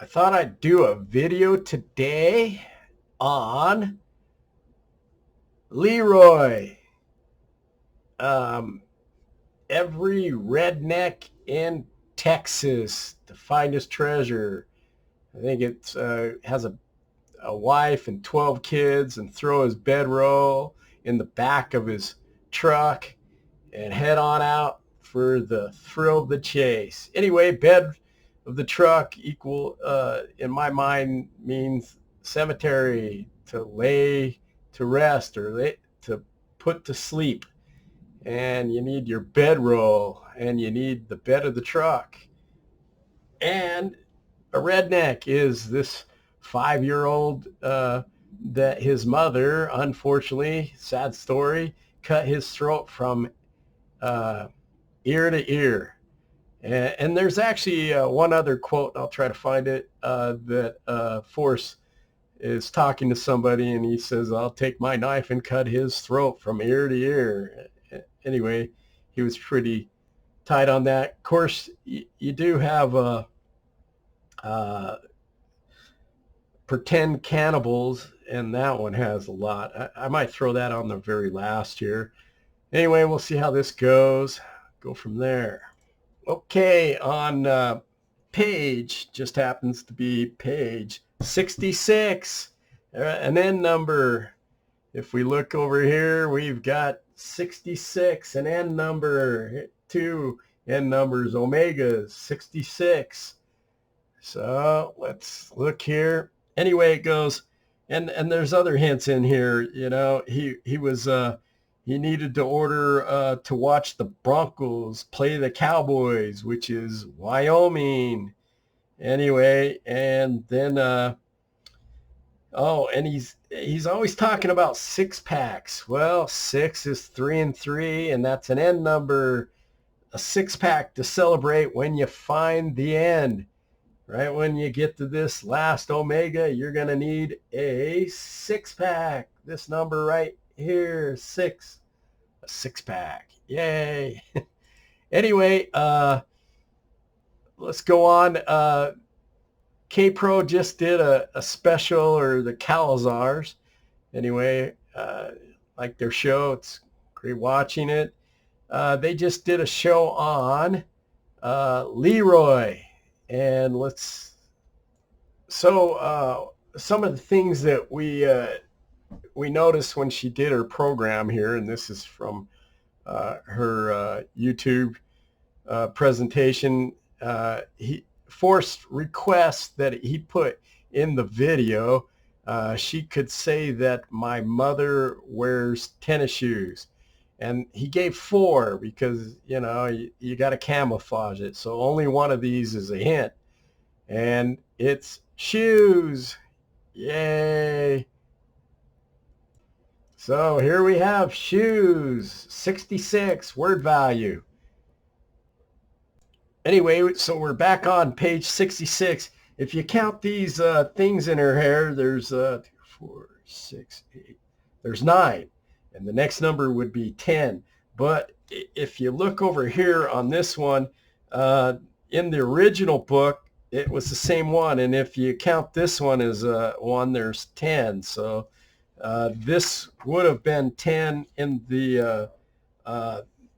I thought I'd do a video today on Leeroy. Um, every redneck in Texas to find his treasure. I think it has a wife and 12 kids, and throw his bedroll in the back of his truck and head on out for the thrill of the chase. Anyway, bed of the truck in my mind, means cemetery, to lay to rest or to put to sleep. And you need your bedroll, and you need the bed of the truck. And a redneck is this 5-year-old that his mother, unfortunately, sad story, cut his throat from uh, ear to ear. And there's actually one other quote, I'll try to find it, that Forrest is talking to somebody, and he says, "I'll take my knife and cut his throat from ear to ear." Anyway, he was pretty tight on that. Of course, you do have uh, pretend cannibals, and that one has a lot. I might throw that on the very last here. Anyway, we'll see how this goes. Go from there. Okay, on page, just happens to be page 66, an N number. If we look over here, we've got 66, an N number, two N numbers, omegas, 66. So let's look here. Anyway, it goes, and there's other hints in here. He needed to order to watch the Broncos play the Cowboys, which is Wyoming. Anyway, and then and he's always talking about six packs. Well, six is 3 and 3, and that's an N number, a six pack to celebrate when you find the end. Right when you get to this last omega, you're going to need a six pack. This number right here, 6. A six pack. Yay. Anyway, let's go on. K-Pro just did a special, or the Calazars. Anyway, like their show. It's great watching it. They just did a show on Leeroy. And some of the things that we noticed when she did her program here, and this is from her YouTube presentation. Forced requests that he put in the video. She could say that my mother wears tennis shoes. And he gave 4 because, you got to camouflage it. So only one of these is a hint. And it's shoes. Yay. So here we have shoes, 66 word value. Anyway, so we're back on page 66. If you count these things in her hair, there's 2, 4, 6, 8. There's 9. And the next number would be 10. But if you look over here on this one, in the original book, it was the same one. And if you count this one as 1, there's 10. So this would have been 10 in the,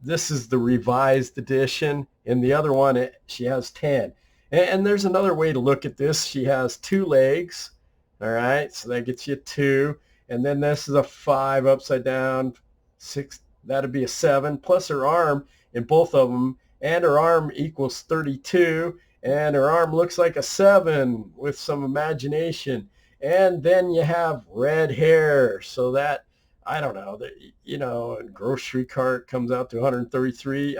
this is the revised edition. In the other one, she has 10. And there's another way to look at this. She has 2 legs. All right, so that gets you 2. And then this is a 5 upside down, 6, that'd be a 7, plus her arm in both of them, and her arm equals 32, and her arm looks like a 7 with some imagination. And then you have red hair, so that, I don't know, a grocery cart comes out to 133.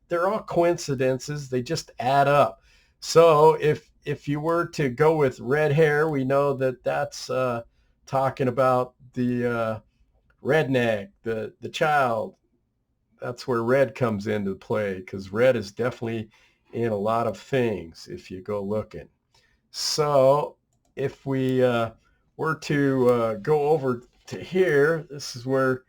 They're all coincidences. They just add up. So if you were to go with red hair, we know that that's talking about the redneck, the child. That's where red comes into play, because red is definitely in a lot of things if you go looking. So if we were to go over to here, this is where,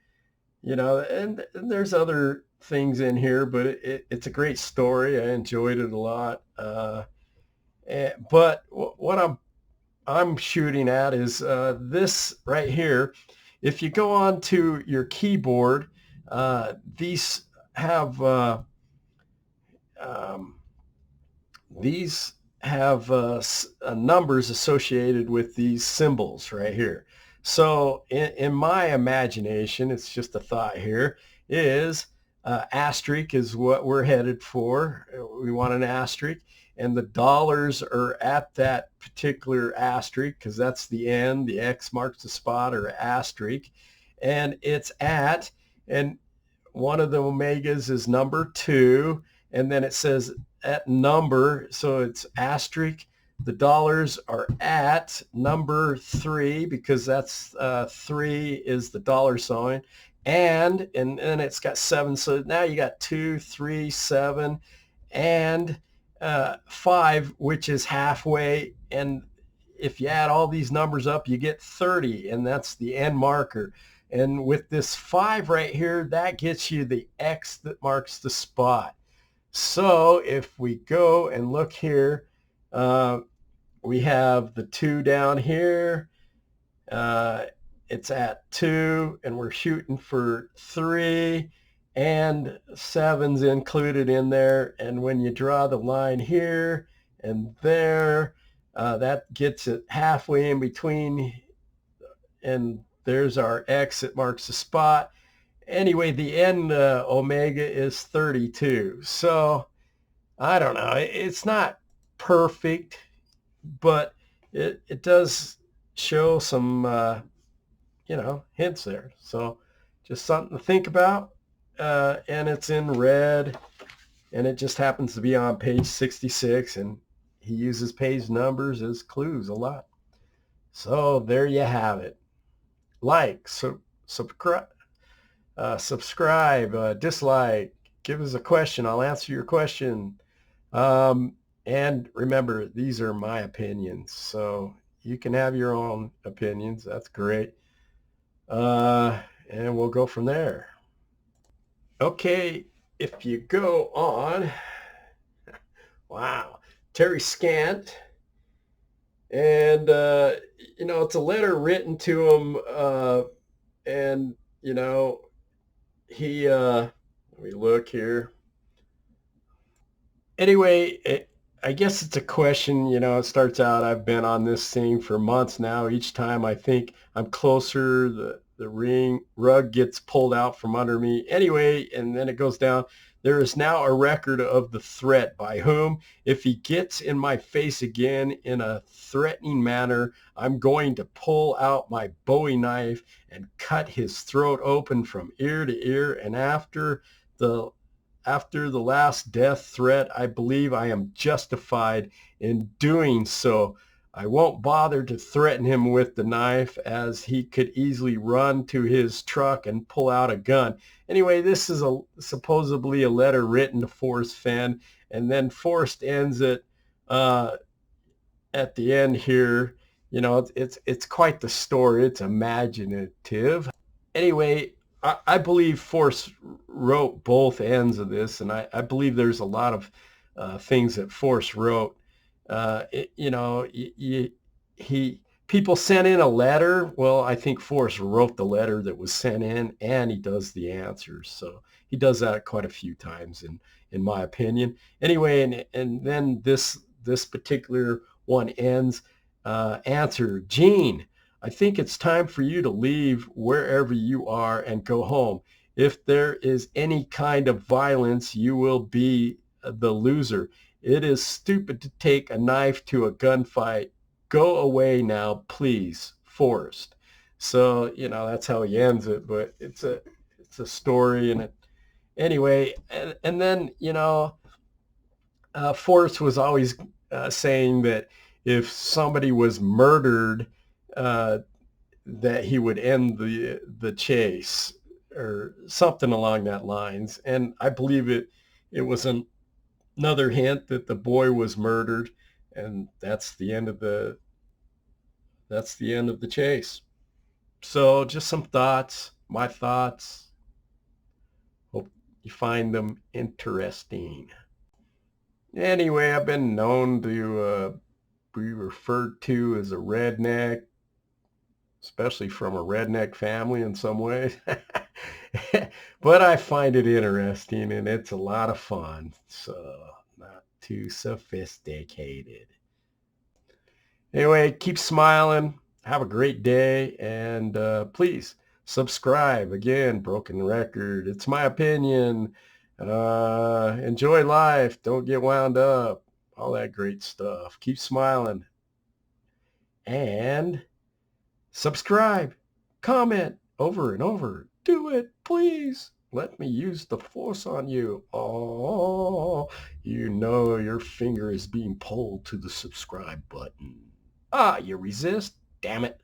and there's other things in here, but it's a great story. I enjoyed it a lot. But what what I'm shooting at is this right here. If you go on to your keyboard, these have um, these have numbers associated with these symbols right here. So in my imagination, it's just a thought here, is asterisk is what we're headed for. We want an asterisk, and the dollars are at that particular asterisk because that's the end. The X marks the spot, or asterisk, and it's at, and one of the omegas is number 2, and then it says at number, so it's asterisk. The dollars are at number 3 because that's 3 is the dollar sign, and then it's got 7. So now you got 2, 3, 7, and 5, which is halfway. And if you add all these numbers up, you get 30, and that's the end marker. And with this 5 right here, that gets you the X that marks the spot. So if we go and look here, we have the 2 down here. It's at 2, and we're shooting for 3, and 7's included in there. And when you draw the line here and there, that gets it halfway in between, and there's our X that marks the spot. Anyway, the end omega is 32. So I don't know. It's not perfect, but it does show some, hints there. So just something to think about. And it's in red, and it just happens to be on page 66, and he uses page numbers as clues a lot. So there you have it. Like, subscribe, dislike, give us a question. I'll answer your question. And remember, these are my opinions, so you can have your own opinions. That's great. And we'll go from there. Okay, if you go on, wow, Terry Scant, and it's a letter written to him, and he let me look here. Anyway, I guess it's a question. It starts out, I've been on this thing for months now. Each time I think I'm closer, the rug gets pulled out from under me. Anyway, and then it goes down. There is now a record of the threat by whom, if he gets in my face again in a threatening manner, I'm going to pull out my Bowie knife and cut his throat open from ear to ear. And the after the last death threat, I believe I am justified in doing so. I won't bother to threaten him with the knife, as he could easily run to his truck and pull out a gun. Anyway, this is supposedly a letter written to Forrest Fenn, and then Forrest ends it at the end here. It's quite the story. It's imaginative. Anyway, I believe Forrest wrote both ends of this, and I believe there's a lot of things that Forrest wrote. People sent in a letter. Well, I think Forrest wrote the letter that was sent in, and he does the answers. So he does that quite a few times, in my opinion. Anyway, and then this particular one ends. Answer, Gene, I think it's time for you to leave wherever you are and go home. If there is any kind of violence, you will be the loser. It is stupid to take a knife to a gunfight. Go away now, please, Forrest. So, that's how he ends it, but it's a story, and anyway, and then, Forrest was always saying that if somebody was murdered, that he would end the chase, or something along that lines. And I believe it was another hint that the boy was murdered, and that's the end of the chase. So just some thoughts, my thoughts. Hope you find them interesting. Anyway, I've been known to be referred to as a redneck, especially from a redneck family in some ways. But I find it interesting and it's a lot of fun. So not too sophisticated. Anyway, keep smiling. Have a great day. And please subscribe. Again, broken record. It's my opinion. Enjoy life. Don't get wound up. All that great stuff. Keep smiling. And subscribe. Comment over and over. Do it, please. Let me use the force on you. Oh, you know your finger is being pulled to the subscribe button. Ah, you resist? Damn it.